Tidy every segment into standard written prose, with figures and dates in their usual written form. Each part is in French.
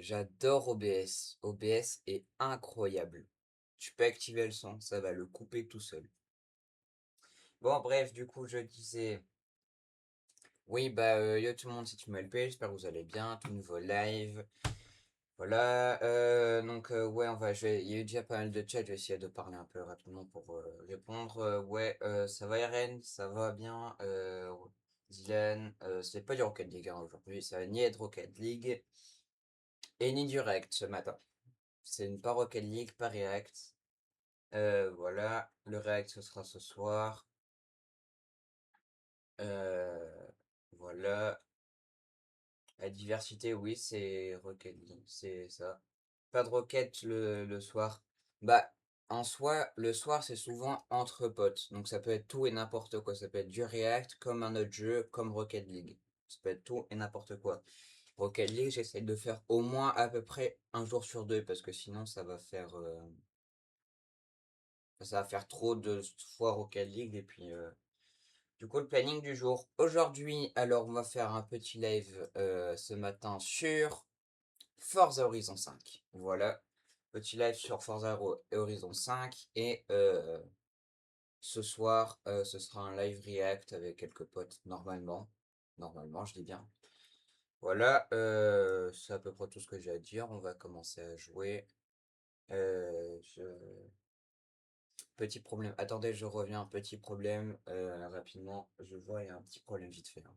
J'adore OBS. OBS est incroyable. Tu peux activer le son, ça va le couper tout seul. Bon, bref, du coup, je disais, oui, yo tout le monde, c'est TumoLP, j'espère que vous allez bien, tout nouveau live. Voilà, ouais, il y a eu déjà pas mal de chats, je vais essayer de parler un peu rapidement pour répondre. Ça va Eren, ça va bien. Dylan, c'est pas du Rocket League hein, aujourd'hui, ça va ni être Rocket League et ni du React ce matin. C'est une pas Rocket League, pas React. Voilà, le React ce sera ce soir. Euh, voilà, la diversité, oui, c'est Rocket League, c'est ça. Pas de Rocket le soir. Bah, en soi, le soir, c'est souvent entre potes. Donc ça peut être tout et n'importe quoi. Ça peut être du React, comme un autre jeu, comme Rocket League. Ça peut être tout et n'importe quoi. Rocket League, j'essaie de faire au moins à peu près un jour sur deux, parce que sinon ça va faire trop de fois Rocket League et puis du coup le planning du jour. Aujourd'hui, alors on va faire un petit live ce matin sur Forza Horizon 5. Voilà, petit live sur Forza Horizon 5 et ce soir ce sera un live react avec quelques potes normalement. Normalement, je dis bien. Voilà, c'est à peu près tout ce que j'ai à dire. On va commencer à jouer. Euh, je... Petit problème. Attendez, je reviens. Petit problème. Rapidement. Je vois, il y a un petit problème vite fait, hein.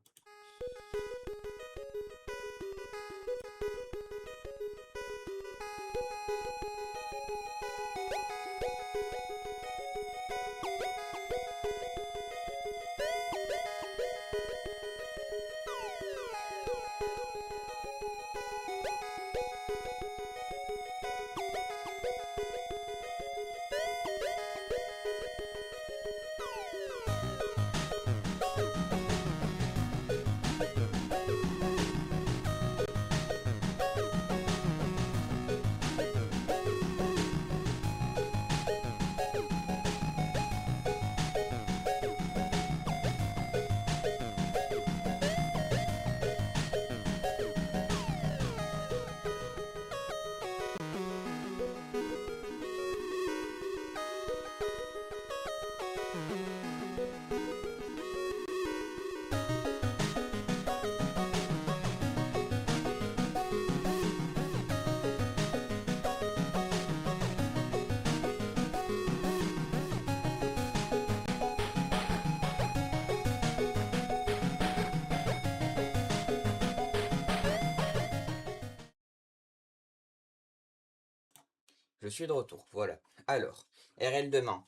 Je suis de retour. Voilà. Alors, RL demain.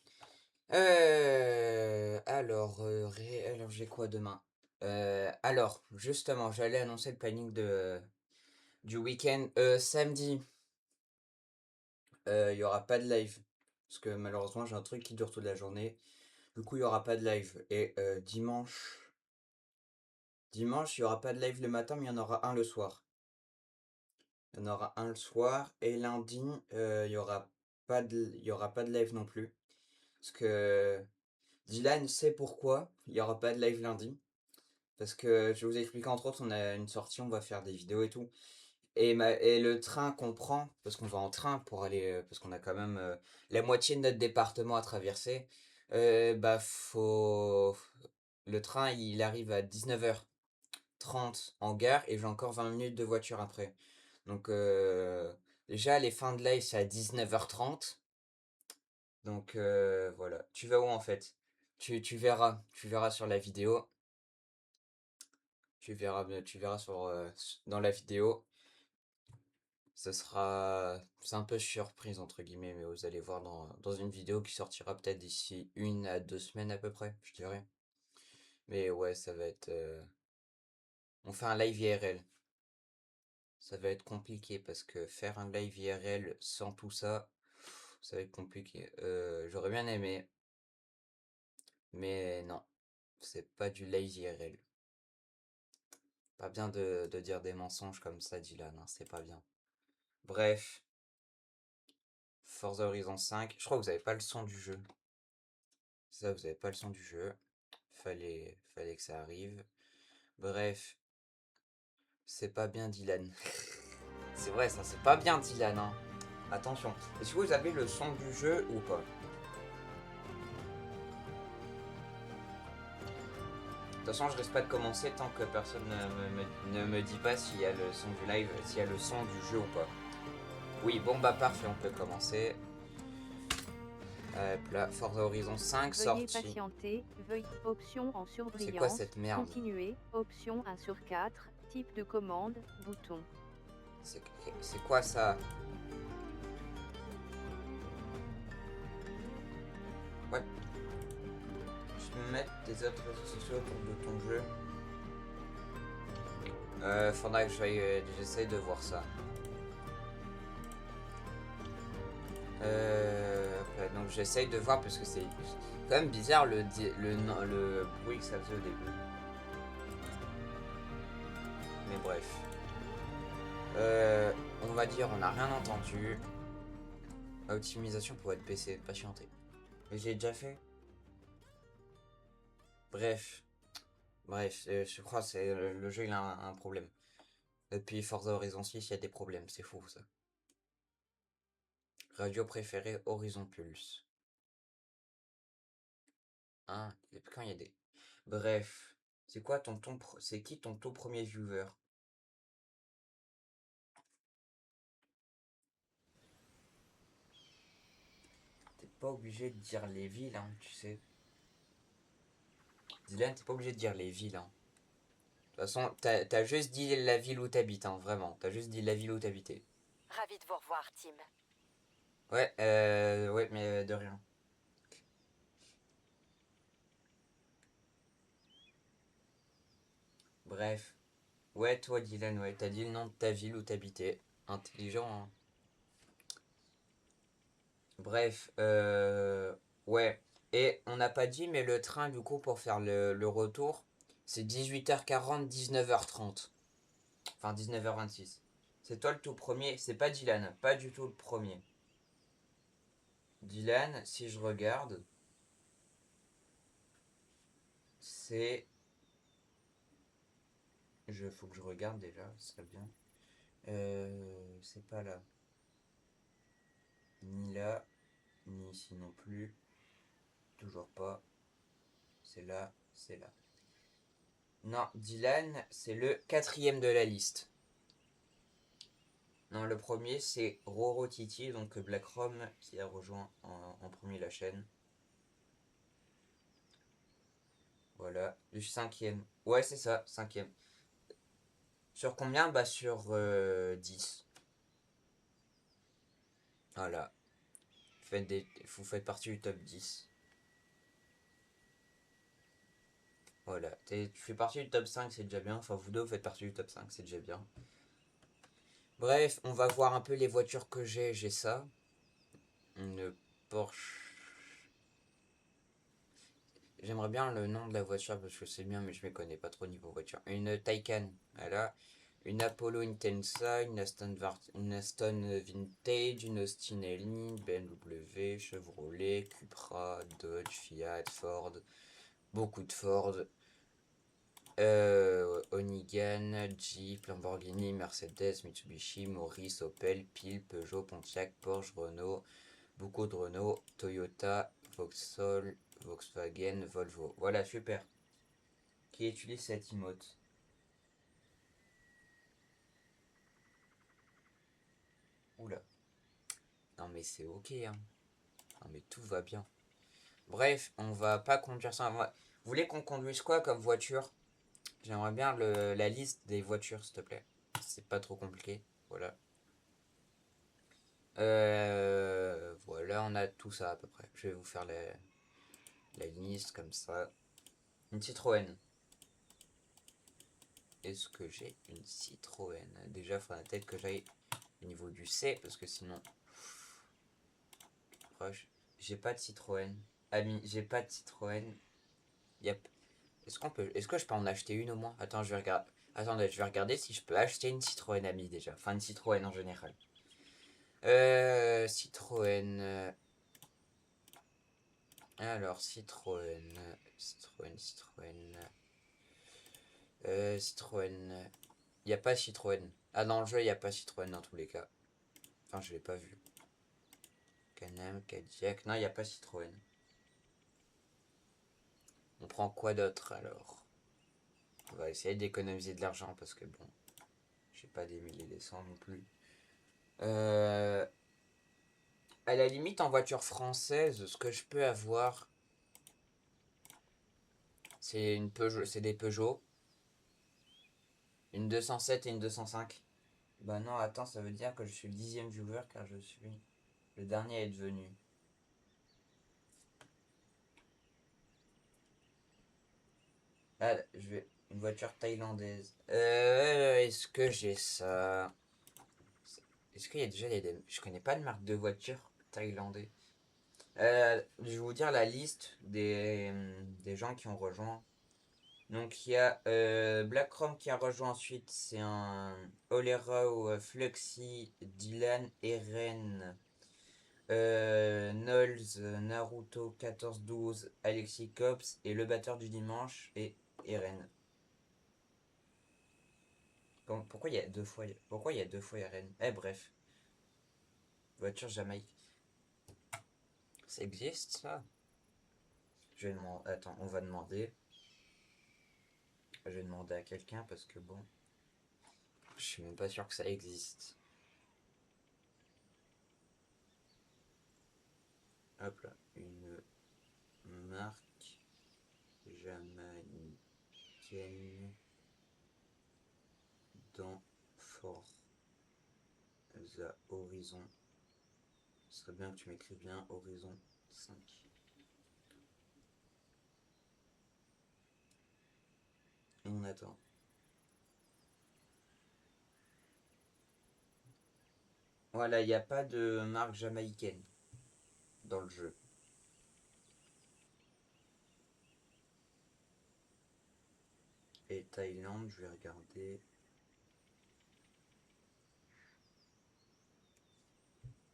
Alors j'ai quoi demain? Alors, justement, j'allais annoncer le planning du week-end. Samedi, il y aura pas de live. Parce que malheureusement, j'ai un truc qui dure toute la journée. Du coup, il y aura pas de live. Et dimanche, il y aura pas de live le matin, mais il y en aura un le soir. Il y en aura un le soir. Et lundi, il y aura pas de live non plus. Parce que Dylan sait pourquoi il y aura pas de live lundi. Parce que je vais vous expliquer entre autres, on a une sortie, on va faire des vidéos et tout. Et le train qu'on prend, parce qu'on va en train pour aller, parce qu'on a quand même la moitié de notre département à traverser, faut... Le train, il arrive à 19h30 en gare et j'ai encore 20 minutes de voiture après. Donc déjà, les fins de live, c'est à 19h30. Donc voilà. Tu vas où en fait? Tu verras sur la vidéo. Tu verras dans la vidéo. C'est un peu surprise entre guillemets, mais vous allez voir dans une vidéo qui sortira peut-être d'ici 1 à 2 semaines à peu près, je dirais. Mais ouais, ça va être. On fait un live IRL. Ça va être compliqué parce que faire un live IRL sans tout ça, ça va être compliqué. J'aurais bien aimé, mais non, c'est pas du live IRL. Pas bien de dire des mensonges comme ça, Dylan, hein, c'est pas bien. Bref, Forza Horizon 5. Je crois que vous avez pas le son du jeu. Ça, vous avez pas le son du jeu. Fallait que ça arrive. Bref, c'est pas bien Dylan. c'est vrai, ça c'est pas bien, Dylan. Hein. Attention. Est-ce que vous avez le son du jeu ou pas? De toute façon, je risque pas de commencer tant que personne ne me dit pas s'il y a le son du live, s'il y a le son du jeu ou pas. Oui, bon bah parfait, on peut commencer. Hop là, Forza Horizon 5 Veuillez sorti. patienter, veuillez option en surbrillance. C'est quoi cette merde? Continuer, option 1 sur 4, type de commande, bouton. C'est quoi ça? Ouais. Je peux mettre des autres réseaux sociaux autour de ton jeu. Faudra que j'essaye de voir ça. Donc j'essaye de voir parce que c'est quand même bizarre le bruit que ça faisait au début. Mais bref. On va dire on n'a rien entendu. Optimisation pour être PC, patienter. Mais j'ai déjà fait. Bref. Bref, je crois que le jeu il a un problème. Depuis Forza Horizon 6, il y a des problèmes, c'est fou ça. Radio préférée Horizon Pulse. Hein, quand il y a des. Bref. C'est quoi c'est qui ton tout premier viewer? T'es pas obligé de dire les villes, hein, tu sais. Dylan, t'es pas obligé de dire les villes, hein. De toute façon, t'as juste dit la ville où t'habites, hein, vraiment. T'as juste dit la ville où t'habitais. Ravi de vous revoir, Tim. Ouais, mais de rien. Bref. Ouais, toi, Dylan, ouais, t'as dit le nom de ta ville où t'habitais. Intelligent, hein. Bref, ouais. Et on n'a pas dit, mais le train, du coup, pour faire le retour, c'est 18h40, 19h30. Enfin, 19h26. C'est toi le tout premier. C'est pas Dylan, pas du tout le premier. Dylan, si je regarde, c'est... Faut que je regarde déjà, ce serait bien. C'est pas là. Ni là, ni ici non plus. Toujours pas. C'est là, c'est là. Non, Dylan, c'est le quatrième de la liste. Non, le premier, c'est Roro Titi, donc Black Rom, qui a rejoint en premier la chaîne. Voilà. Le cinquième. Ouais, c'est ça, cinquième. Sur combien? Bah sur 10. Voilà. Vous faites partie du top 10. Voilà. Tu fais partie du top 5, c'est déjà bien. Enfin, vous deux, vous faites partie du top 5, c'est déjà bien. Bref, on va voir un peu les voitures que j'ai. J'ai ça. Une Porsche. J'aimerais bien le nom de la voiture parce que c'est bien, mais je ne connais pas trop niveau voiture. Une Taycan, voilà. Une Apollo Intensa, une Aston Vintage, une Austin Elni, BMW, Chevrolet, Cupra, Dodge, Fiat, Ford, beaucoup de Ford, Onigan, Jeep, Lamborghini, Mercedes, Mitsubishi, Morris, Opel, Pil, Peugeot, Pontiac, Porsche, Renault, beaucoup de Renault, Toyota, Vauxhall, Volkswagen, Volvo. Voilà, super. Qui utilise cette emote? Oula. Non mais c'est ok, hein. Non mais tout va bien. Bref, on va pas conduire ça. Vous voulez qu'on conduise quoi comme voiture? J'aimerais bien la liste des voitures, s'il te plaît. C'est pas trop compliqué. Voilà. Voilà, on a tout ça à peu près. Je vais vous faire la liste comme ça. Une Citroën. Est-ce que j'ai une Citroën? Déjà, il faudrait peut-être que j'aille au niveau du C, parce que sinon... Proche. J'ai pas de Citroën. Ami, j'ai pas de Citroën. Yep. Est-ce que je peux en acheter une au moins? Attends, je vais regarder. Attendez, je vais regarder si je peux acheter une Citroën Ami déjà. Enfin, une Citroën en général. Citroën. Alors, Citroën. Citroën. Il n'y a pas Citroën. Ah, dans le jeu, il n'y a pas Citroën dans tous les cas. Enfin, je l'ai pas vu. Can-Am, Cadillac. Non, il n'y a pas Citroën. On prend quoi d'autre alors? On va essayer d'économiser de l'argent parce que bon, j'ai pas des milliers des cents non plus. À la limite, en voiture française, ce que je peux avoir, c'est une Peugeot, c'est des Peugeot. Une 207 et une 205. Bah non, attends, ça veut dire que je suis le 10e viewer car je suis le dernier à être venu. Ah, je vais... Une voiture thaïlandaise. Est-ce que j'ai ça? Est-ce qu'il y a déjà des... Je connais pas de marque de voiture thaïlandais. Je vais vous dire la liste des gens qui ont rejoint. Donc il y a Blackchrome qui a rejoint ensuite. C'est un Olero, Fluxy, Dylan, Eren, Nolz, Naruto 14-12, Alexis Cops et le batteur du dimanche et Eren. Pourquoi il y a deux fois Eren? Eh bref. Voiture Jamaïque. Ça existe ça? Je vais demander. Attends, on va demander. Je vais demander à quelqu'un parce que bon. Je suis même pas sûr que ça existe. Hop là. Une marque jamaïcaine dans Forza Horizon. Ce serait bien que tu m'écrives bien Horizon 5. Et on attend. Voilà, il n'y a pas de marque jamaïcaine dans le jeu. Et Thaïlande, je vais regarder.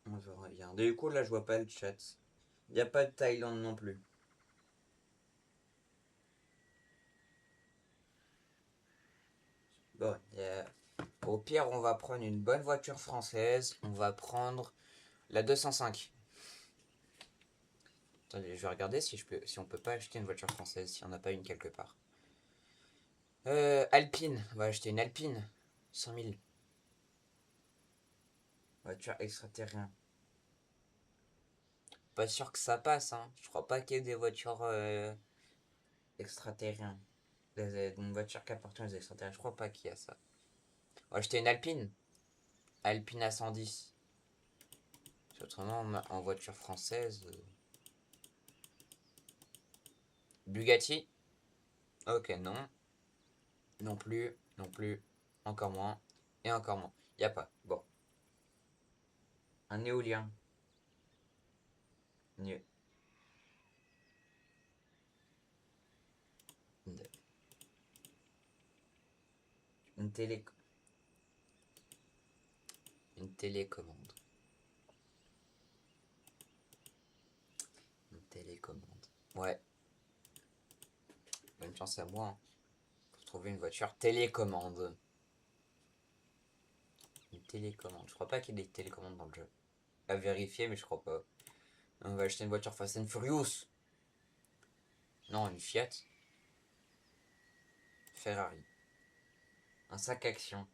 On va regarder. Du coup, là, je vois pas le chat. Il n'y a pas de Thaïlande non plus. Bon, au pire, on va prendre une bonne voiture française. On va prendre la 205. Attendez, je vais regarder si on peut pas acheter une voiture française, si on n'a pas une quelque part. Alpine. On va acheter une Alpine. 100 000. Voiture extraterrestre. Pas sûr que ça passe, hein. Je crois pas qu'il y ait des voitures extraterrestres. Une voiture qui appartient aux extraterrestres. Je crois pas qu'il y a ça. On va acheter une Alpine. Alpine à 110. Autrement, en voiture française. Bugatti. Ok, non. Non plus. Non plus. Encore moins. Et encore moins. Y a pas. Bon. Un éolien. Mieux. Une télé. Une télécommande. Une télécommande. Ouais. Bonne chance à moi. Hein. Pour trouver une voiture télécommande. Une télécommande. Je crois pas qu'il y ait des télécommandes dans le jeu. À vérifier, mais je crois pas. On va acheter une voiture Fast and Furious. Non, une Fiat. Ferrari. Un sac action.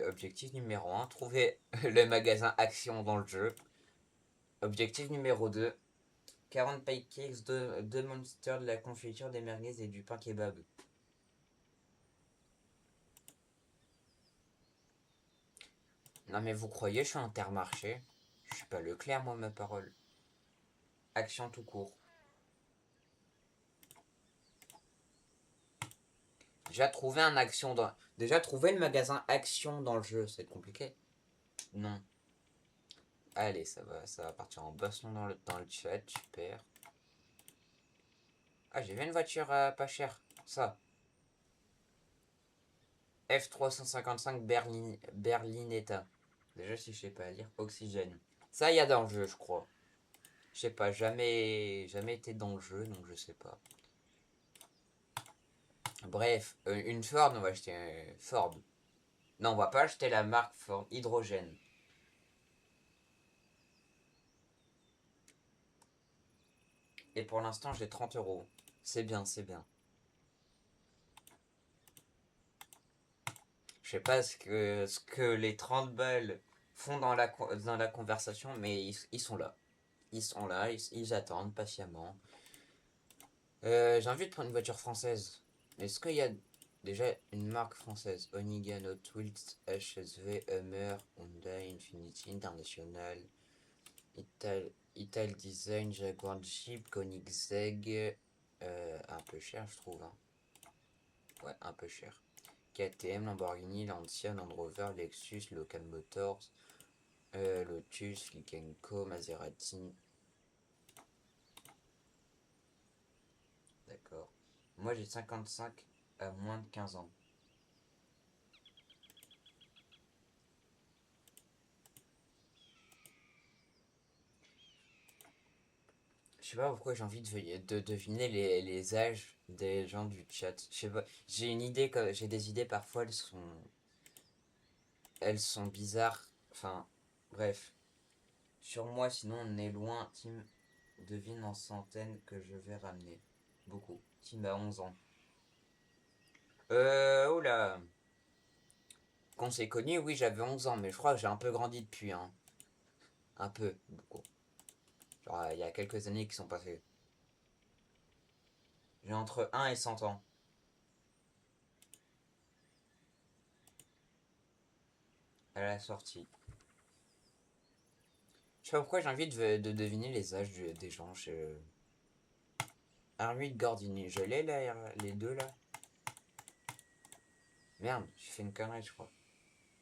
Objectif numéro 1, trouver le magasin Action dans le jeu. Objectif numéro 2, 40 pancakes, 2 monsters, de la confiture, des merguez et du pain kebab. Non mais vous croyez je suis Intermarché? Je suis pas Leclerc moi ma parole. Action tout court. Déjà trouver un Action dans... Déjà trouver le magasin Action dans le jeu, c'est compliqué. Non. Allez, ça va partir en baston dans le chat, super. Ah, j'ai vu une voiture pas chère. Ça. F355 Berlinetta. Déjà, si je sais pas lire, oxygène. Ça, il y a dans le jeu, je crois. Je sais pas, jamais été dans le jeu, donc je sais pas. Bref, une Ford, on va acheter Ford. Non, on va pas acheter la marque Ford Hydrogène. Et pour l'instant, j'ai 30 euros. C'est bien, c'est bien. Je sais pas ce que les 30 balles font dans la conversation, mais ils sont là. Ils sont là, ils attendent patiemment. J'ai envie de prendre une voiture française. Est-ce qu'il y a déjà une marque française? Onigan, Hot Wheels, HSV, Hummer, Hyundai, Infiniti, International, Ital Design, Jaguar Jeep, Koenigsegg. Un peu cher, je trouve. Hein. Ouais, un peu cher. KTM, Lamborghini, Lancia, Land Rover, Lexus, Local Motors, Lotus, Likenco, Maserati. D'accord. Moi j'ai 55 à moins de 15 ans. Je sais pas pourquoi j'ai envie de deviner les âges des gens du chat. Je sais pas. J'ai une idée, j'ai des idées parfois, elles sont bizarres. Enfin, bref. Sur moi, sinon on est loin. Tim devine en centaines que je vais ramener. Beaucoup. Tim a 11 ans. Oula. Quand s'est connu, oui, j'avais 11 ans, mais je crois que j'ai un peu grandi depuis, hein. Un peu, beaucoup. Genre, il y a quelques années qui sont passées. J'ai entre 1 et 100 ans. À la sortie. Je sais pas pourquoi j'ai envie de deviner les âges des gens. R8 Gordini, je l'ai là, les deux là. Merde, j'ai fait une connerie, je crois.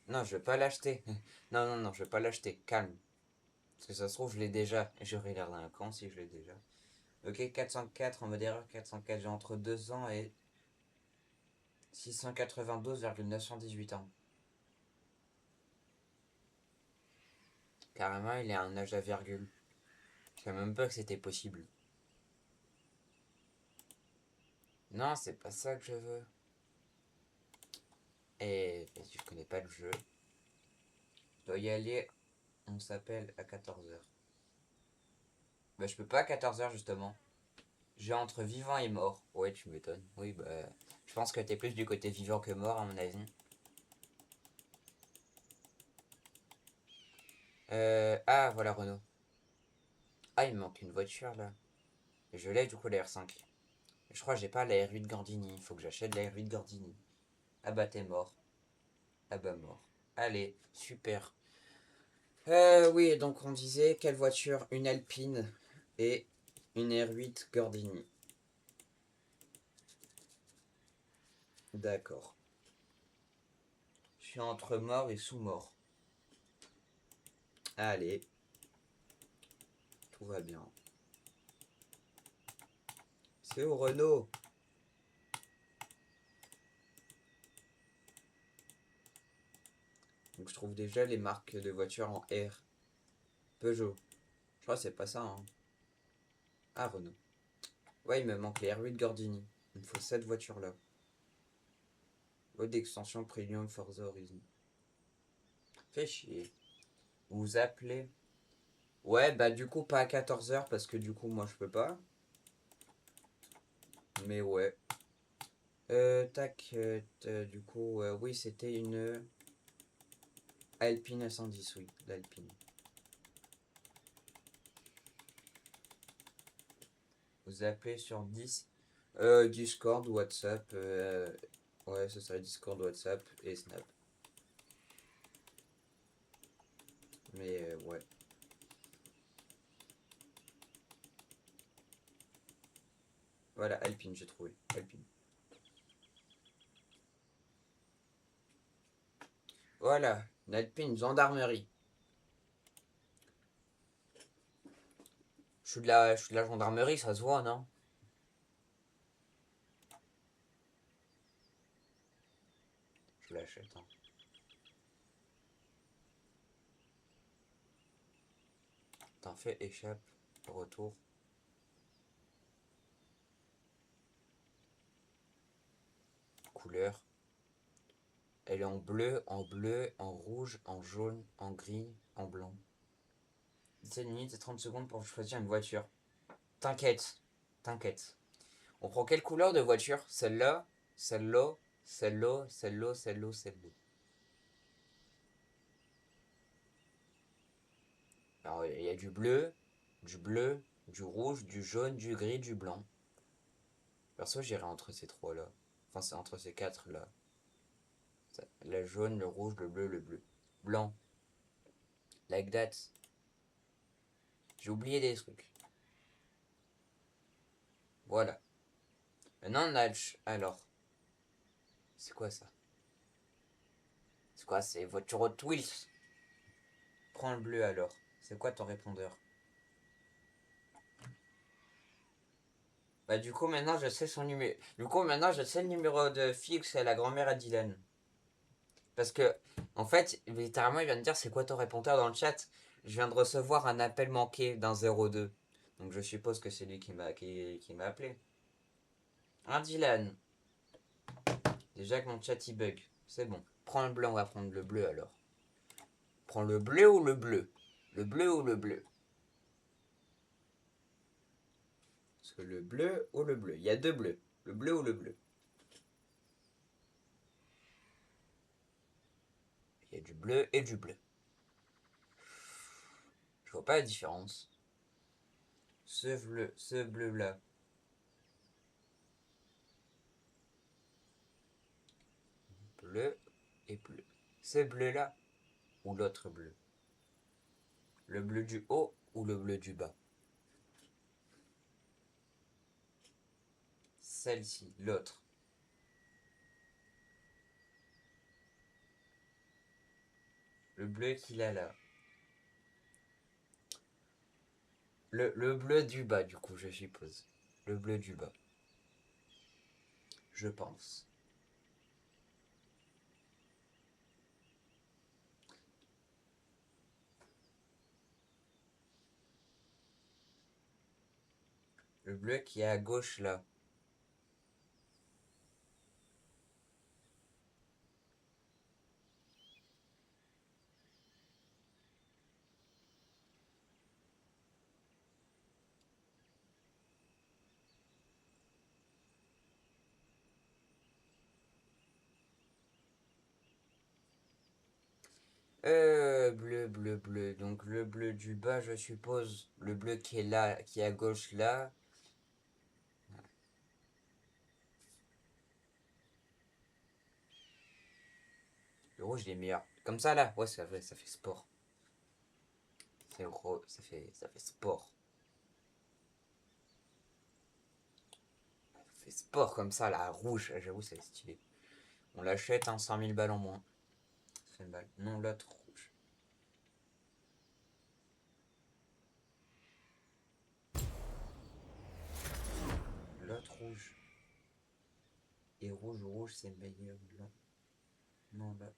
Non, je vais pas l'acheter. Non, non, non, je vais pas l'acheter. Calme. Parce que ça se trouve, je l'ai déjà. J'aurais l'air d'un con si je l'ai déjà. Ok, 404 en mode erreur, 404. J'ai entre 2 ans et 692,918 ans. Carrément, il est à un âge à virgule. Je savais même pas que c'était possible. Non, c'est pas ça que je veux. Et je connais pas le jeu. Je dois y aller. On s'appelle à 14h. Bah, je peux pas à 14h justement. J'ai entre vivant et mort. Ouais, tu m'étonnes. Oui, bah. Je pense que t'es plus du côté vivant que mort, à mon avis. Ah, voilà Renault. Ah, il me manque une voiture là. Je l'ai du coup la R5. Je crois que j'ai pas la R8 Gordini. Il faut que j'achète la R8 Gordini. Ah bah, t'es mort. Ah bah, mort. Allez, super. Oui, donc on disait quelle voiture? Une Alpine et une R8 Gordini. D'accord. Je suis entre mort et sous-mort. Allez, tout va bien. C'est au Renault. Donc je trouve déjà les marques de voitures en R. Peugeot. Je crois que c'est pas ça, hein. Ah, Renault. Ouais, il me manque les R8 Gordini. Il me faut cette voiture-là. Mode d'extension Premium Forza Horizon. Fait chier. Vous appelez. Ouais, bah du coup pas à 14h parce que du coup moi je peux pas. Mais ouais. Tac. Du coup, oui, c'était une Alpine 110, oui, l'Alpine. Vous appelez sur 10. Discord, WhatsApp. Ouais, ce serait Discord, WhatsApp et Snap. Mais ouais. Voilà, Alpine, j'ai trouvé. Alpine. Voilà, une Alpine gendarmerie. Je suis de la gendarmerie, ça se voit, non? Je l'achète, hein. T'en fais échappe, retour. couleurs. Elle est en bleu, en rouge, en jaune, en gris, en blanc. 17 minutes et 30 secondes pour choisir une voiture. T'inquiète, t'inquiète. On prend quelle couleur de voiture? Celle-là, celle-là, celle-là, celle-là, celle-là, celle-là. Alors, il y a du bleu, du rouge, du jaune, du gris, du blanc. Perso, j'irai entre ces trois-là. Enfin, c'est entre ces quatre-là. Le jaune, le rouge, le bleu, le bleu. Blanc. Like that. J'ai oublié des trucs. Voilà. Maintenant, on a... Alors. C'est quoi ça? C'est quoi? C'est voiture Hot Wheels. Prends le bleu alors. C'est quoi ton répondeur? Bah du coup maintenant je sais son numéro. Du coup maintenant je sais le numéro de fixe à la grand-mère à Dylan. Parce que en fait littéralement il vient de dire c'est quoi ton répondeur dans le chat. Je viens de recevoir un appel manqué d'un 02. Donc je suppose que c'est lui qui m'a appelé. Un Dylan. Déjà que mon chat il bug. C'est bon. Prends le blanc, on va prendre le bleu alors. Prends le bleu ou le bleu? Le bleu ou le bleu? Parce que le bleu ou le bleu? Il y a deux bleus. Le bleu ou le bleu? Il y a du bleu et du bleu. Je vois pas la différence. Ce bleu là. Bleu et bleu. Ce bleu là ou l'autre bleu? Le bleu du haut ou le bleu du bas? Celle-ci, l'autre. Le bleu qu'il a là. Le bleu du bas, du coup, je suppose. Le bleu du bas. Je pense. Le bleu qui est à gauche là. Bleu, bleu, bleu. Donc le bleu du bas, je suppose. Le bleu qui est là, qui est à gauche là. Le rouge, il est meilleur. Comme ça là. Ouais, c'est vrai, ça fait sport. C'est gros, ça fait sport. Ça fait sport comme ça là, rouge. J'avoue, c'est stylé. On l'achète, hein, 100 000 balles en moins. Ça fait une balle. Non, l'autre rouge. L'autre rouge. Et rouge, rouge, c'est meilleur là. Non, là.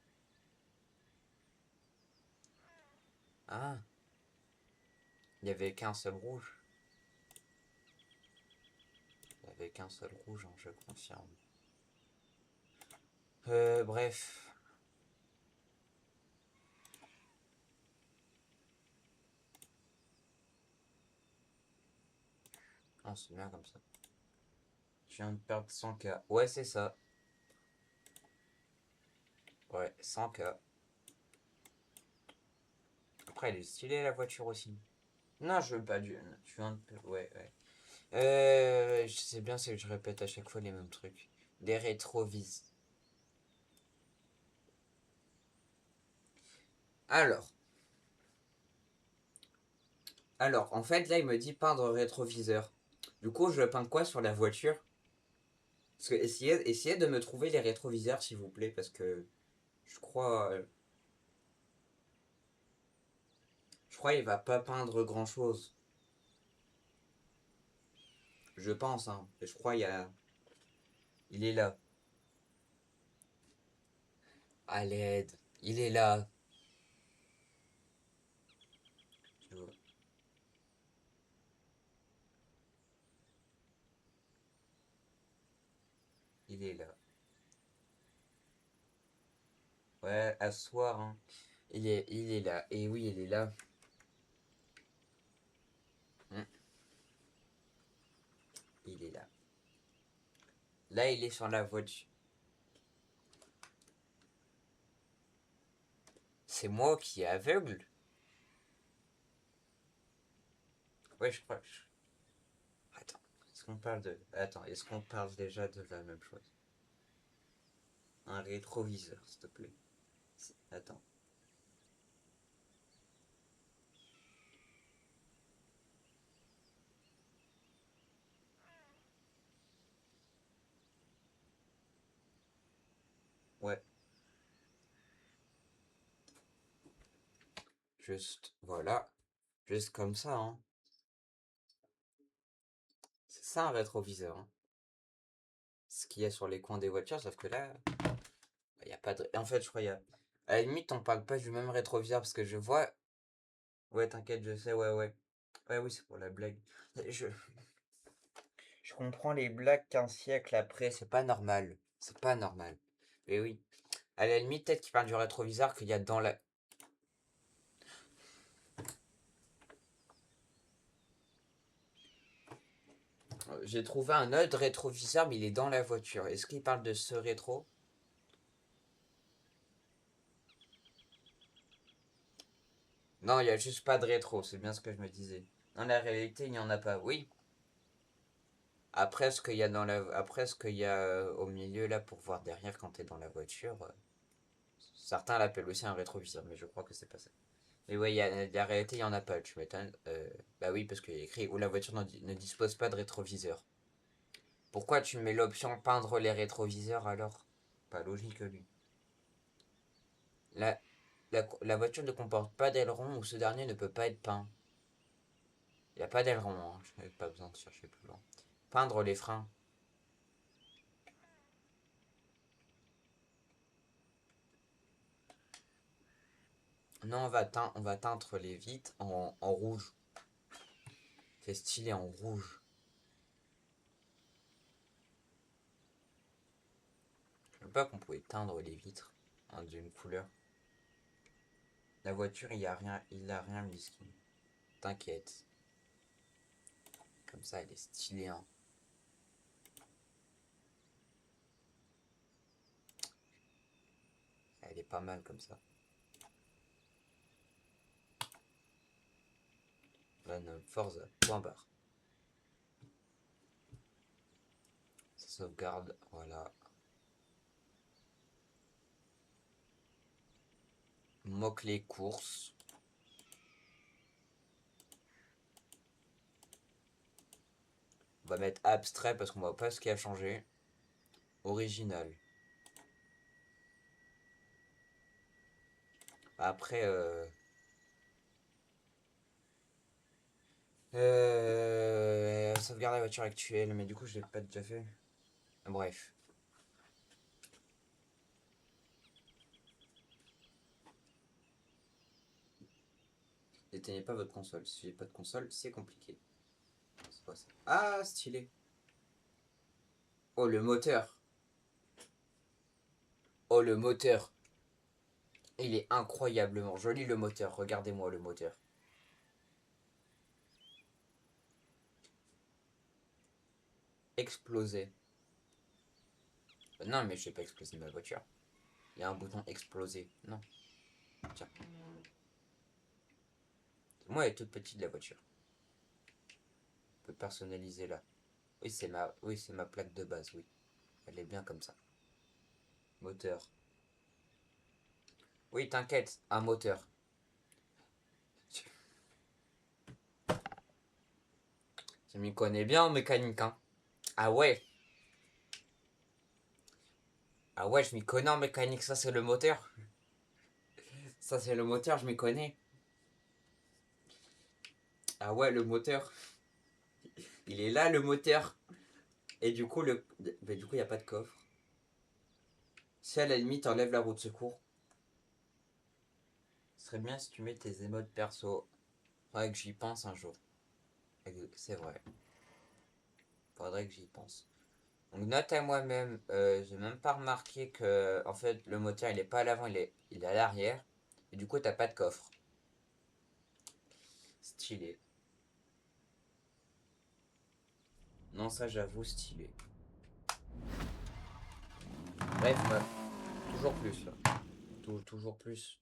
Ah, il n'y avait qu'un seul rouge. Il n'y avait qu'un seul rouge, hein, je confirme. Bref. Ah, c'est bien comme ça. Je viens de perdre 100K. Ouais, c'est ça. Ouais, 100K. Après, elle est stylée la voiture aussi. Non, je veux pas du. Je viens de. Ouais, ouais. Je sais bien, c'est que je répète à chaque fois les mêmes trucs. Des rétrovis. Alors. Alors, en fait, là, il me dit peindre rétroviseur. Du coup, je peins quoi sur la voiture? Parce que essayez de me trouver les rétroviseurs, s'il vous plaît, parce que je crois. Je crois il va pas peindre grand chose. Je pense, hein. Je crois il y a. Il est là. À l'aide. Il est là. Il est là. Ouais, asseoir, hein. Il est là. Et oui, il est là. Hmm, il est là. Là, il est sur la voiture. C'est moi qui est aveugle? Ouais, je crois. Attends, est-ce qu'on parle de... Attends, est-ce qu'on parle déjà de la même chose? Un rétroviseur, s'il te plaît. Attends. Ouais, juste, voilà. Juste comme ça, hein. C'est ça un rétroviseur, hein. Ce qu'il y a sur les coins des voitures, sauf que là, il n'y a pas de... En fait, je crois qu'il y a... À la limite, on parle pas du même rétroviseur, parce que je vois... Ouais, t'inquiète, je sais, ouais, ouais. Ouais, oui, c'est pour la blague. Je, je comprends les blagues qu'un siècle après, c'est pas normal. C'est pas normal. Mais oui. À la limite, peut-être qu'il parle du rétroviseur qu'il y a dans la... J'ai trouvé un autre rétroviseur, mais il est dans la voiture. Est-ce qu'il parle de ce rétro? Non, il n'y a juste pas de rétro, c'est bien ce que je me disais. Dans la réalité, il n'y en a pas. Oui. Après, ce qu'il y a dans la... Après, ce qu'il y a au milieu, là, pour voir derrière quand t'es dans la voiture, certains l'appellent aussi un rétroviseur, mais je crois que c'est pas ça. Mais ouais, la réalité, il n'y en a pas, tu m'étonnes. Bah oui, parce qu'il y a écrit où la voiture ne dispose pas de rétroviseur. Pourquoi tu mets l'option peindre les rétroviseurs alors? Pas logique, lui. La, la voiture ne comporte pas d'aileron ou ce dernier ne peut pas être peint. Il n'y a pas d'aileron, hein. Je n'avais pas besoin de chercher plus loin. Peindre les freins. Non, on va teindre les vitres en rouge. C'est stylé en rouge. Je ne sais pas qu'on pouvait teindre les vitres d'une couleur. La voiture, il a rien mis. T'inquiète. Comme ça, elle est stylée, hein. Elle est pas mal comme ça. Run Forza, point barre. Ça sauvegarde, voilà. Mots-clés course. On va mettre abstrait parce qu'on voit pas ce qui a changé. Original. Après, sauvegarde la voiture actuelle, mais du coup, je l'ai pas déjà fait. Bref. N'éteignez pas votre console. Si j'ai pas de console, c'est compliqué. C'est quoi ça? Ah, stylé. Oh, le moteur. Oh, le moteur. Il est incroyablement joli, le moteur. Regardez-moi le moteur. Explosé. Non, mais je vais pas exploser ma voiture. Il y a un bouton exploser. Non. Tiens. Moi, elle est toute petite, la voiture. On peut personnaliser là. Oui, c'est ma plaque de base, oui. Elle est bien comme ça. Moteur. Oui, t'inquiète, un moteur. Je m'y connais bien en mécanique, hein. Ah ouais. Ah ouais, je m'y connais en mécanique, ça c'est le moteur. Ça c'est le moteur, je m'y connais. Ah ouais, le moteur. Il est là, le moteur. Et du coup, bah, du coup, il n'y a pas de coffre. Si à la limite, enlève la roue de secours. Ce serait bien si tu mets tes émotes perso. Faudrait que j'y pense un jour. C'est vrai. Faudrait que j'y pense. Donc note à moi-même, j'ai même pas remarqué que en fait le moteur il est pas à l'avant, il est à l'arrière. Et du coup t'as pas de coffre. Stylé. Non ça j'avoue stylé. Bref, toujours plus là. Toujours plus.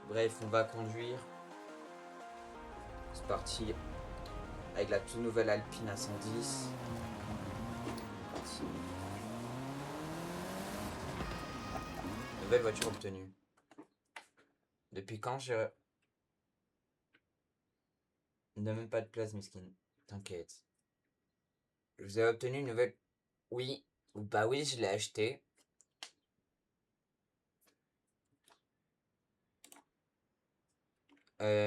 Bref, on va conduire. C'est parti. Avec la toute nouvelle Alpine à 110. Parti. Nouvelle voiture obtenue. Depuis quand j'ai... Il n'a même pas de place, miskin. T'inquiète. Je vous ai obtenu une nouvelle... Oui. Bah oui, je l'ai acheté.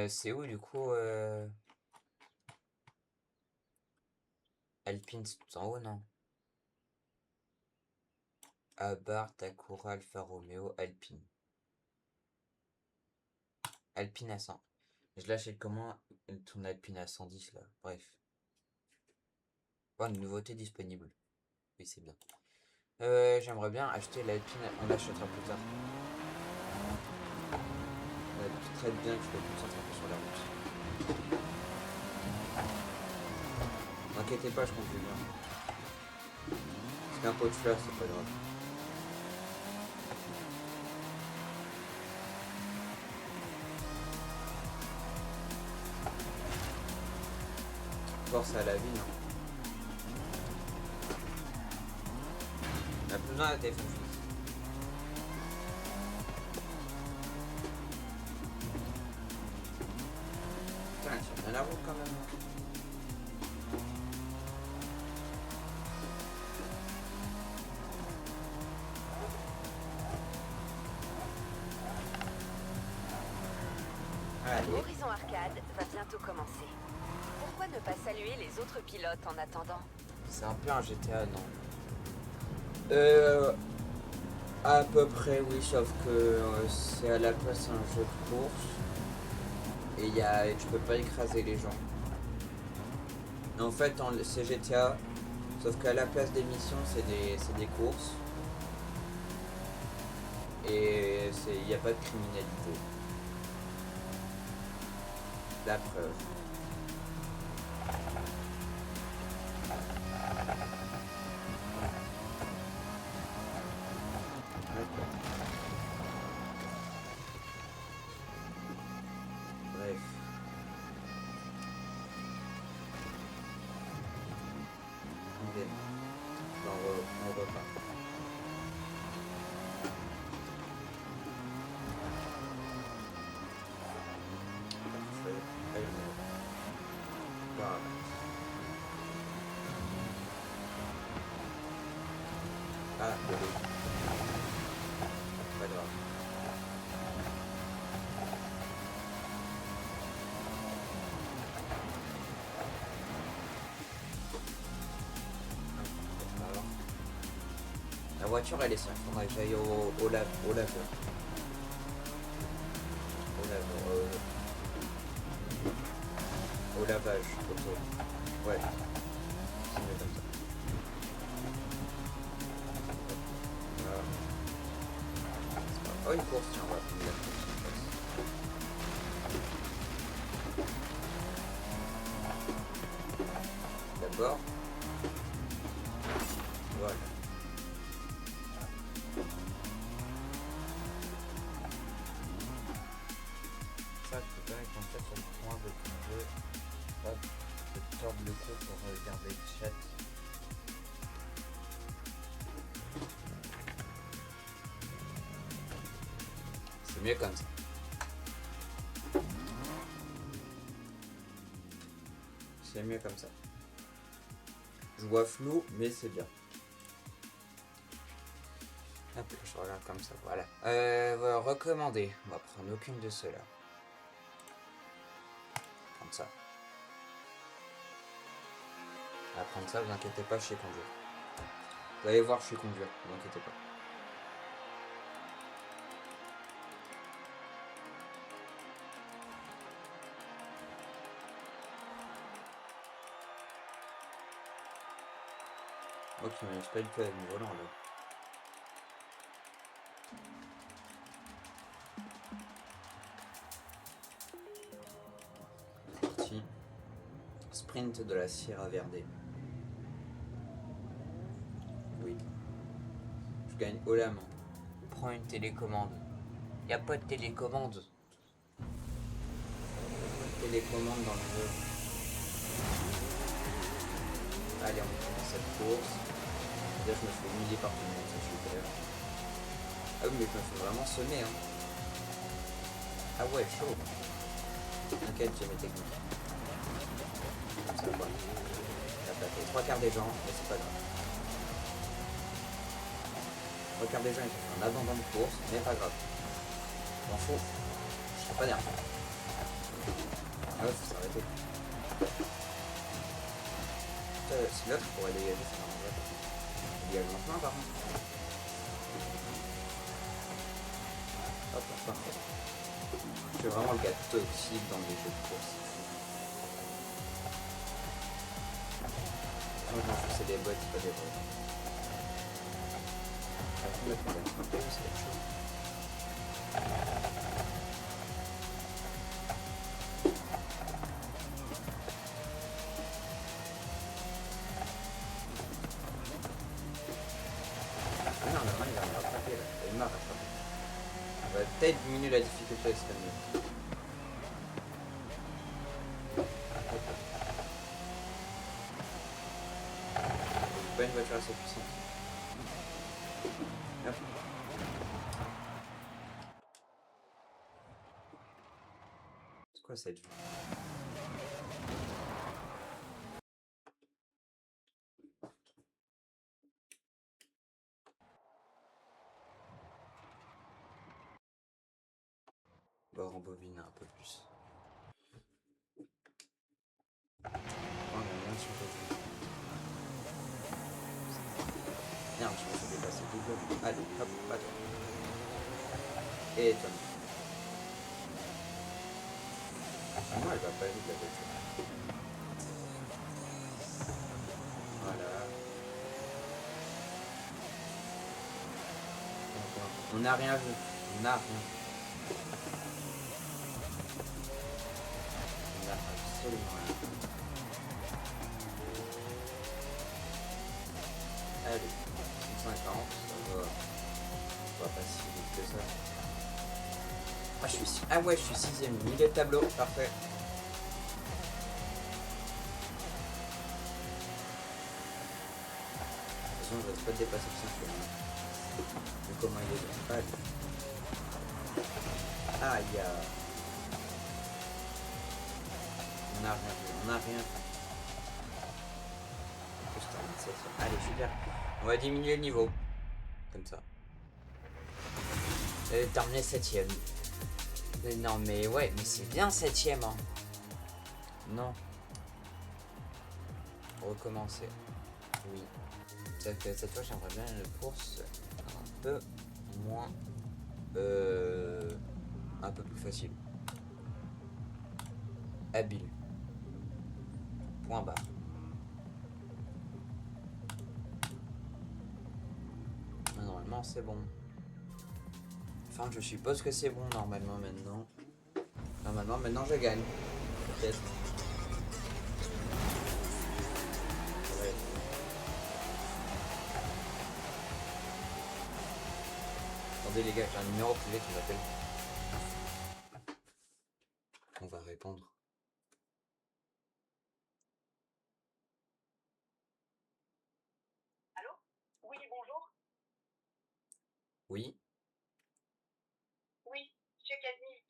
C'est où du coup Alpine, c'est tout en haut, non? Abarth, Acura, Alfa Romeo, Alpine. Alpine à 100. Je l'achète comment ton Alpine à 110 là? Bref. Oh, une nouveauté disponible. Oui, c'est bien. J'aimerais bien acheter l'Alpine. On l'achètera plus tard. Très bien que je me concentre un peu sur la route. N'inquiétez pas, je conduis bien. C'est un pot de fleurs, c'est pas grave. Force à la vie, non? On a plus besoin d'un téléphone fixe. Putain, elle tient bien la route quand même. Allez. Horizon Arcade va bientôt commencer. Pourquoi ne pas saluer les autres pilotes en attendant? C'est un peu un GTA, non? À peu près, oui, sauf que c'est à la place un jeu de course. Et tu peux pas écraser les gens. En fait, c'est GTA, sauf qu'à la place des missions, c'est des courses. Et il n'y a pas de criminalité. La preuve. Bref. On repart. Voilà. Ah, désolé. Pas grave. Alors, la voiture elle est sale, faudrait que j'aille au laveur. Au laveur, au lavage, plutôt. Ouais, c'est mieux comme ça. Voilà. Oh, une course, tiens, on va prendre la course. D'abord, voilà. Ça, je peux pas mettre en fait sur le point de ton jeu. Hop, je tord le cou pour regarder le chat. C'est mieux comme ça. C'est mieux comme ça. Je vois flou, mais c'est bien. Hop, je regarde comme ça, voilà. Voilà, recommander. On va prendre aucune de ceux-là. Prendre ça. On va prendre ça, vous inquiétez pas, je sais conduire. Vous allez voir, je sais conduire, vous inquiétez pas. Ok, on n'est pas du tout à niveau là. Parti. Sprint de la Sierra Verde. Oui. Je gagne haut la main. Prends une télécommande. Y a pas de télécommande. Télécommande dans le jeu. Allez, on commence cette course. Là, je me fais humilier par tout le monde, c'est super. Ah oui, mais je me fais vraiment semer, hein. Ah ouais, chaud. T'inquiète, j'ai mes techniques. Comme ça, quoi. T'as tapé 3/4 des gens, mais c'est pas grave. 3/4 des gens, ils ont fait un abandon de course, mais pas grave. M'en fous. Je serai pas nerveux. Ah ouais, faut s'arrêter. Si l'autre pourrait dégager, ça m'arrangerait. Il y a le lentement par contre. Hop, parfait. Je suis vraiment le gars toxique dans les jeux de course. Moi je m'en fous, c'est des bots, c'est pas des bots. Ah, je vais mettre mon laptop, ça va être chaud. Ah non, il va me rattraper là. Il m'a rattrapé. On va peut-être diminuer la difficulté, ce serait mieux. Pas une voiture assez puissante. Hop. C'est quoi cette vue? On va rembobiner un peu plus. Oh, bien sûr, merde, je me suis dépassé double. Allez, hop, pas toi. Et toi. Moi, elle va pas vite la voiture. Voilà. On n'a rien vu. On n'a rien vu. On n'a absolument rien vu. Allez, 150, ça va pas si vite que ça. Ah ouais, je suis 6ème, milieu de tableau, parfait. De toute façon, je vais pas dépasser le 5ème. Mais comment il est là? Aïe. On n'a rien vu, on n'a rien vu. Allez, super. On va diminuer le niveau. Comme ça. Terminer 7ème. Non mais ouais, mais c'est bien 7ème hein. Non. Recommencer. Oui. Cette fois j'aimerais bien une course un peu moins un peu plus facile. Habile. Point barre. Normalement c'est bon. Enfin je suppose que c'est bon normalement maintenant. Normalement maintenant je gagne. Peut-être. Ouais. Attendez les gars, j'ai un numéro privé qui m'appelle. On va répondre. Allô? Oui, bonjour. Oui. Oui, monsieur Casny.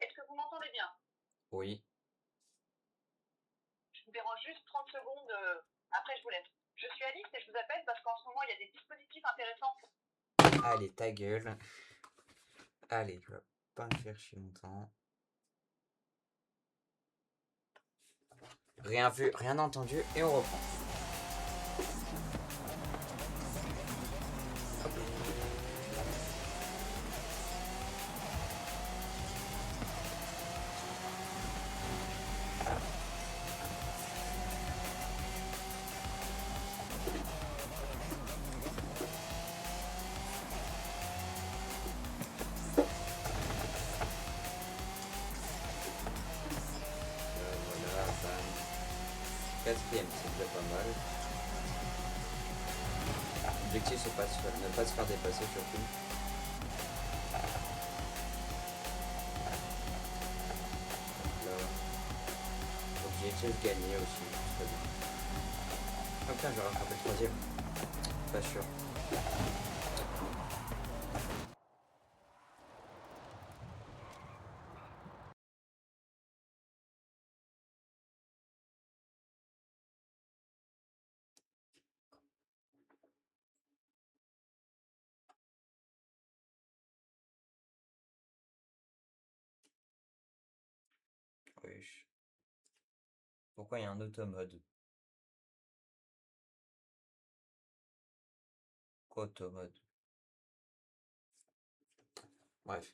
Est-ce que vous m'entendez bien? Oui. Je vous dérange juste 30 secondes, après je vous laisse. Je suis Alice et je vous appelle parce qu'en ce moment il y a des dispositifs intéressants. Allez, ta gueule. Allez, je vais pas me faire chier longtemps. Rien vu, rien entendu et on reprend. Hop. mal. L'objectif c'est ne pas se faire dépasser surtout. Là. Objectif gagné aussi, très bien. Ah putain, j'aurais rattrapé le troisième. Pas sûr. Oui. Pourquoi il y a un automode? Quoi automode? Bref.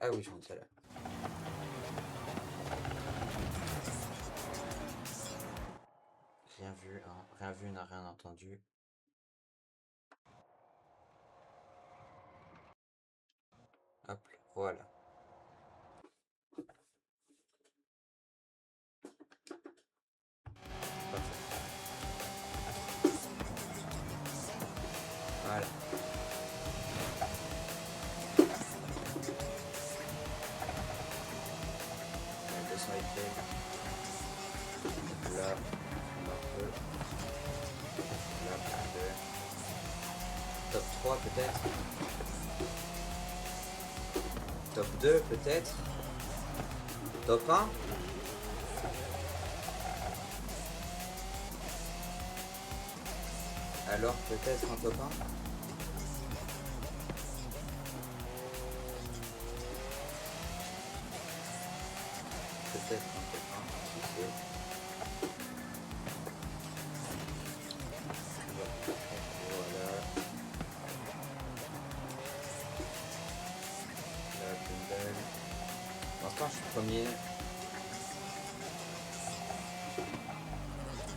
Ah oui, je monte ça là. Rien vu, hein. Rien vu, n'a rien entendu. Hop, voilà. Parfait. Voilà. La descend est faite. Là, on un peu. Là, un peu. Top 3 peut-être. Top 2 peut-être. Top 1. Alors peut-être un top 1. Peut-être un top 1, qui sait. Voilà. La plus belle. Pour l'instant je suis premier. De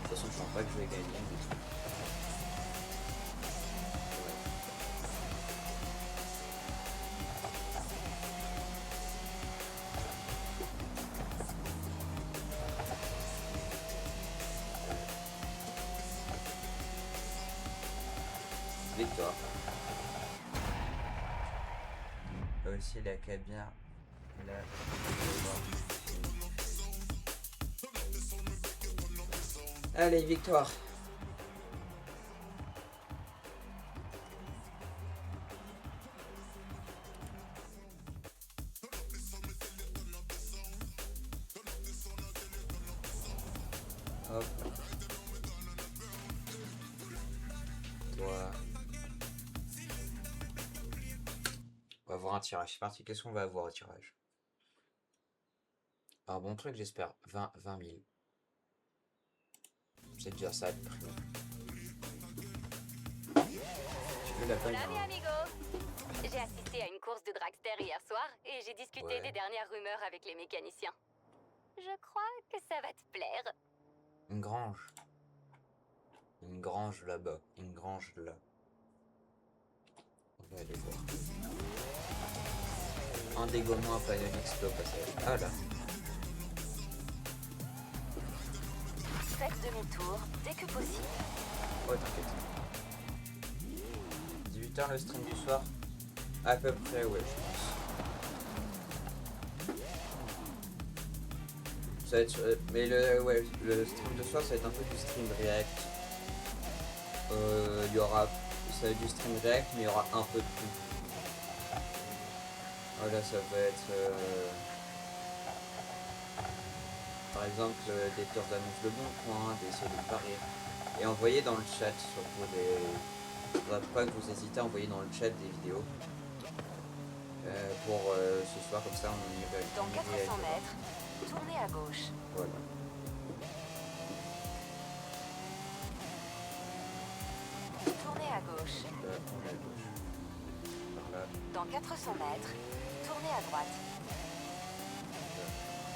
toute façon je pense pas que je vais gagner. Victoire. Aussi la cabine. Allez, victoire. Hop. 3. On va avoir un tirage. C'est parti. Qu'est-ce qu'on va avoir au tirage? Un bon truc, j'espère. 20 000. C'est déjà ça de prix. Tu veux la paille? Hola, mi amigo. J'ai assisté à une course de dragster hier soir et j'ai discuté des dernières rumeurs avec les mécaniciens. Je crois que ça va te plaire. Une grange. Une grange là-bas. Une grange là. On va aller voir. Un dégomment à panneau d'explo passage. Ah là. Faites demi-tour dès que possible. Oh t'inquiète. 18h le stream du soir. À peu près ouais je pense. Ça va être, mais le stream de soir ça va être un peu du stream react. Il y aura, ça va être du stream react mais il y aura un peu de tout. Voilà ça va être par exemple des tours d'annonce de bon coin, des sauts de parier. Et envoyez dans le chat surtout des. Faudra pas que vous hésitez à envoyer dans le chat des vidéos. Pour ce soir comme ça on y va. Dans 400 mètres, tournez à gauche. Voilà. Tournez à gauche. Là, on est à gauche. Par là. Dans 400 mètres, tournez à droite.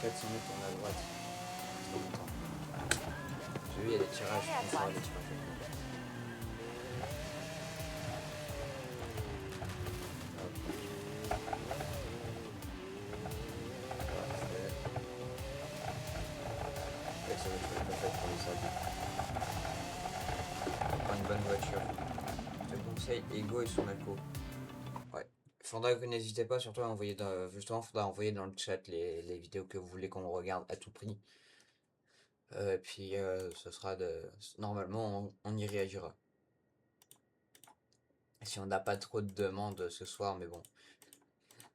400 mètres on est à droite. Trop longtemps. J'ai vu il y a des tirages. On fera des tirages. Ça va être pas fait pour les sables. conseils Ego et son alco. Ouais. Faudra que n'hésitez pas surtout à envoyer justement, faudra envoyer dans le chat les vidéos que vous voulez qu'on regarde à tout prix. Puis ce sera normalement on y réagira. Si on n'a pas trop de demandes ce soir, mais bon.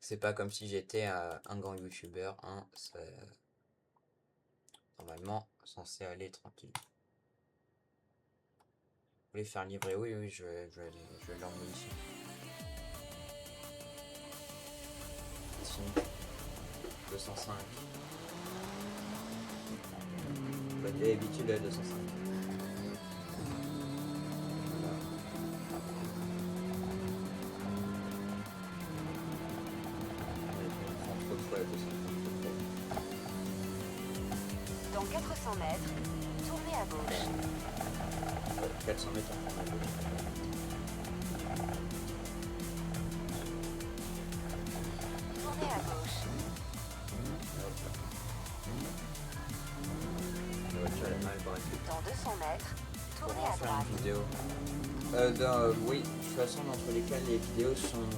C'est pas comme si j'étais un grand youtubeur, hein, c'est normalement censé aller tranquille. Vous voulez faire livrer? Oui, oui, je vais l'emmener ici. Ici. 205. Bah, j'ai l'habitude à 205. Voilà. Trop de fois à 205. Dans 400 mètres, tournez à gauche. 400 mètres à gauche. Tournez à gauche. La voiture elle est mal braquée. Dans 200 mètres, On tournez va à faire droite. une vidéo. Oui, de toute façon, dans tous les cas, les vidéos sont.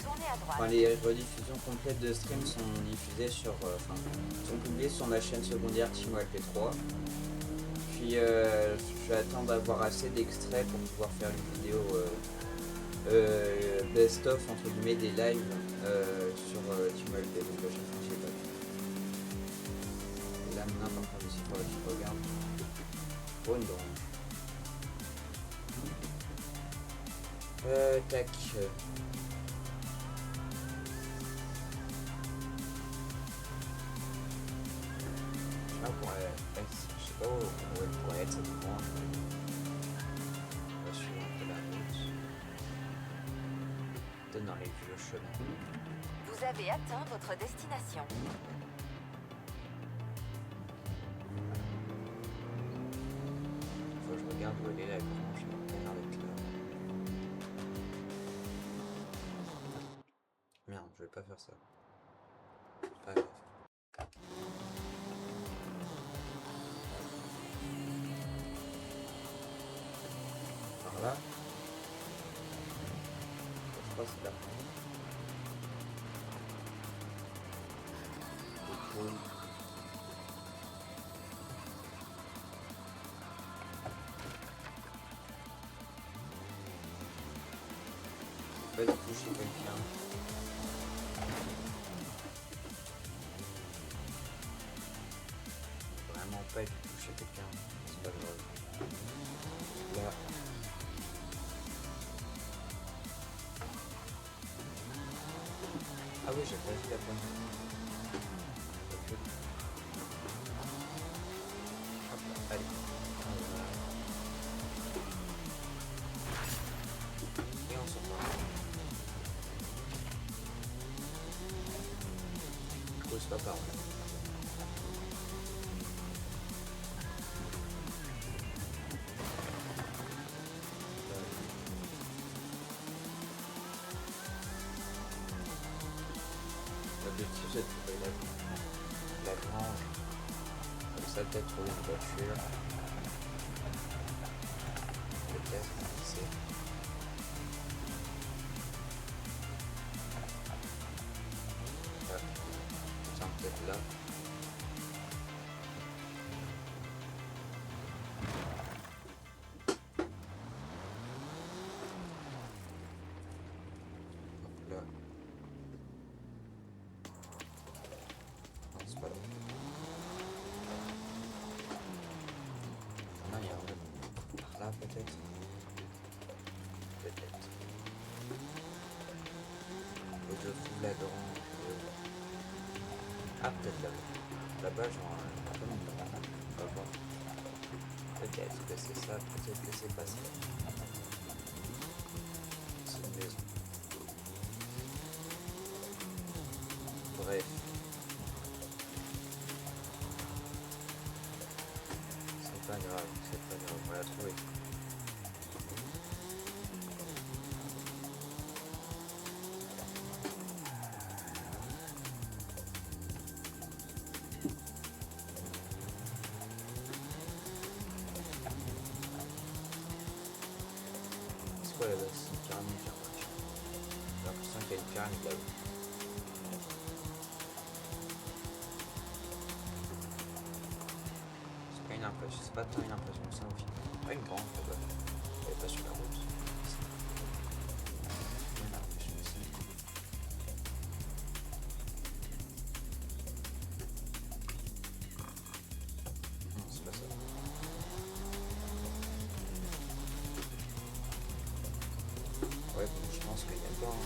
Tournez à droite. Enfin, les rediffusions complètes de stream sont diffusées sur. Sont publiées sur ma chaîne secondaire Timo LP3. Puis je vais attendre d'avoir assez d'extraits pour pouvoir faire une vidéo best-of entre guillemets des lives sur Timo LP. Donc je sais pas. Et là maintenant par contre ici il faudrait que je regarde. Oh non. Tac. Là on pourrait être, je sais pas où on pourrait être, ça dépend. On va suivre un peu la route. Peut-être dans les vieux chemins. Vous avez atteint votre destination. Faut que je regarde où elle est la grange, elle a l'air d'être là. Merde, je vais pas faire ça. C'est pas grave. Par là. Je crois que c'est là. C'est cool. Pas de toucher quelqu'un. Vraiment pas de toucher quelqu'un. C'est pas grave. Là. Ah oui, j'ai pas vu la bonne. Ok. Hop là, allez. Voilà. Et on s'en va. Pose pas par là. L'objectif c'est de trouver la grange. Comme ça peut-être trouver une voiture. Peut-être, c'est. Ah, tiens, peut-être là. Hop là. Non, c'est pas là. Non, il y a un par là peut-être. Peut-être. Faut que je trouve la grange. Ah, peut-être là-bas. Là-bas, genre, un peu de grange. On va voir. Peut-être que c'est ça, peut-être que c'est pas ça. C'est une maison. Bref. C'est pas grave, on va la trouver. C'est quoi la base? fait le permis là-haut. C'est pas une impression, c'est pas tant une impression que ça au final. Pas une grande là-bas. Elle est pas sur la route. Une impression que ça. Non, c'est pas ça. Ouais, bon, je pense qu'il y a pas un...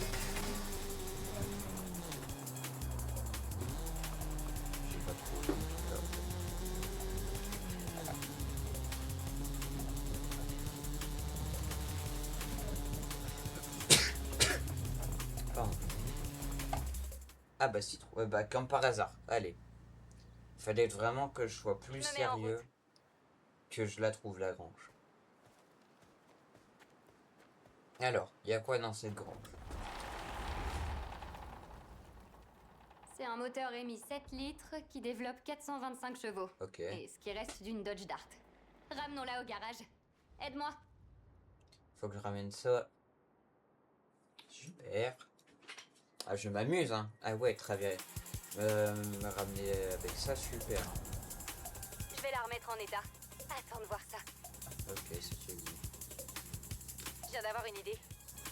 J'ai pas trop là. Pardon. Ah bah si, ouais, bah comme par hasard. Allez. Fallait vraiment que je sois plus Je me mets en sérieux route. que je la trouve la grange. Alors, il y a quoi dans cette grange? C'est un moteur émis 7 litres qui développe 425 chevaux. Ok. Et ce qui reste d'une Dodge Dart. Ramenons-la au garage. Aide-moi. Faut que je ramène ça. Super. Ah, je m'amuse, hein. Ah ouais, très bien. Me ramener avec ça, super. Je vais la remettre en état. Attends de voir ça. Ok, c'est tu le dis. Je viens d'avoir une idée.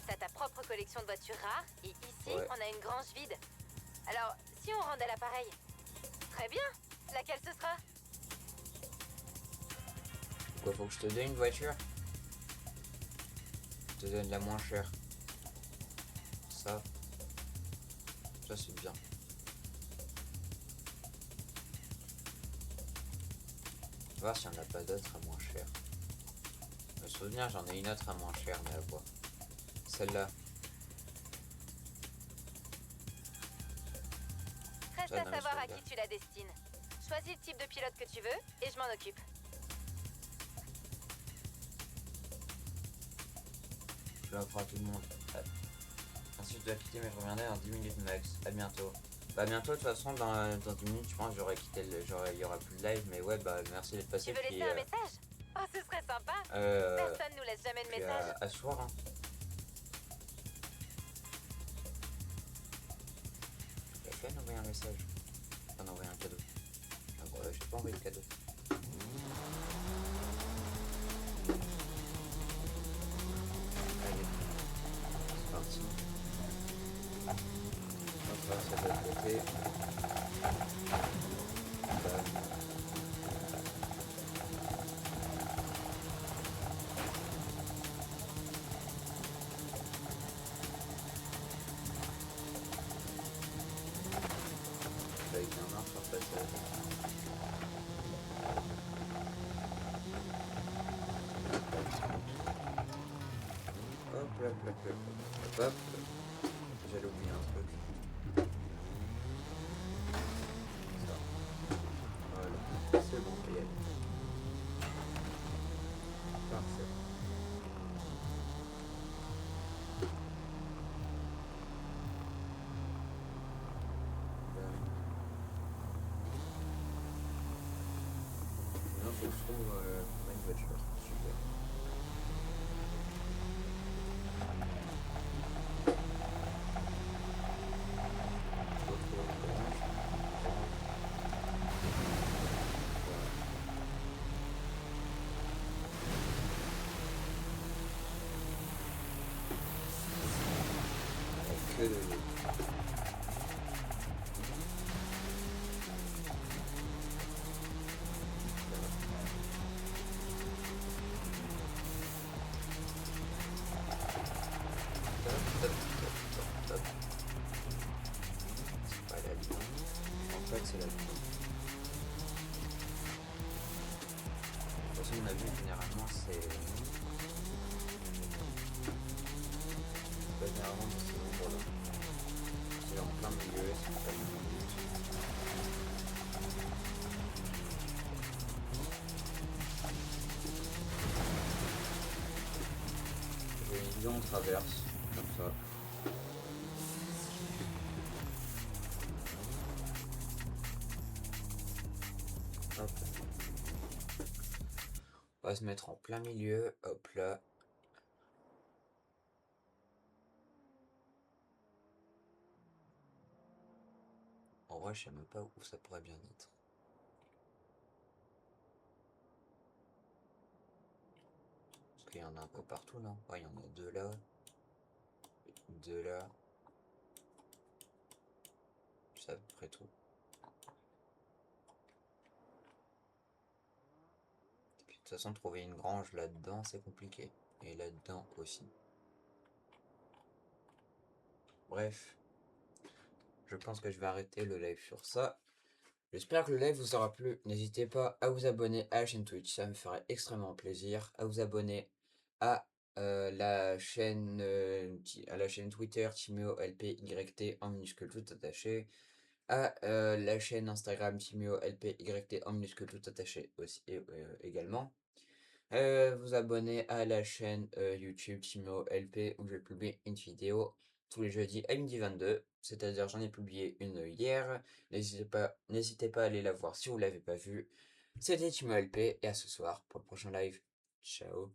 T'as ta propre collection de voitures rares, et ici, Ouais. on a une grange vide. Alors, si on rendait l'appareil? Très bien. Laquelle ce sera? Quoi, faut que je te donne une voiture? Je te donne la moins chère. Ça. Ça, c'est bien. On va voir si on n'a pas d'autres à moins cher. Me souvenir, j'en ai une autre à moins cher, mais à voir. Celle-là. Reste Ça, à non, mais savoir je à regarde. qui tu la destines. Choisis le type de pilote que tu veux, et je m'en occupe. Je l'offre à tout le monde. Ouais. Ensuite, je dois quitter, mais je reviendrai dans 10 minutes max. À bientôt. Bah, bientôt, de toute façon, dans 10 minutes, je pense que j'aurai quitté le. Il y aura plus de live, mais ouais, bah, merci d'être passé. Tu veux Puis, laisser un message? Oh, ce serait sympa. euh, Personne nous laisse jamais de puis message. à ce soir, hein. J'ai fait d'envoyer un message. Enfin, d'envoyer un cadeau. Ah, bon, j'ai pas envoyé de cadeau. Allez, c'est parti. On va faire ça de l'autre côté. Bam. Avec un arbre par passage. Hop là, hop là, hop là, hop, hop. J'allais oublier un truc. Ça. Voilà. C'est bon, on peut y aller. Parfait. Maintenant, faut que je trouve une voiture. Super. Faut trouver une branche. Voilà. Que de l'eau. Top, top, top, top, top. C'est pas la ligne. En fait, c'est la ligne. De toute façon, on a vu généralement, c'est. Pas généralement dans ces endroits-là. C'est en plein milieu, c'est pas bien milieu. Et disons, on traverse, comme ça. Hop. On va se mettre en plein milieu, hop là. En vrai, je sais même pas où ça pourrait bien être. Parce qu'il y en a un peu partout, non? Ouais, il y en a deux là. Deux là. C'est à peu près tout. Et puis, de toute façon, trouver une grange là-dedans, c'est compliqué. Et là-dedans aussi. Bref. Je pense que je vais arrêter le live sur ça. J'espère que le live vous aura plu. N'hésitez pas à vous abonner à la chaîne Twitch, ça me ferait extrêmement plaisir. À vous abonner à à la chaîne Twitter TimeoLPYT en minuscule tout attaché. À la chaîne Instagram TimeoLPYT en minuscule tout attaché aussi également. Vous abonner à la chaîne YouTube TimeoLP où je publie une vidéo tous les jeudis à 12h22. C'est-à-dire j'en ai publié une hier. N'hésitez pas à aller la voir si vous l'avez pas vue. C'était TimeoLP et à ce soir pour le prochain live. Ciao.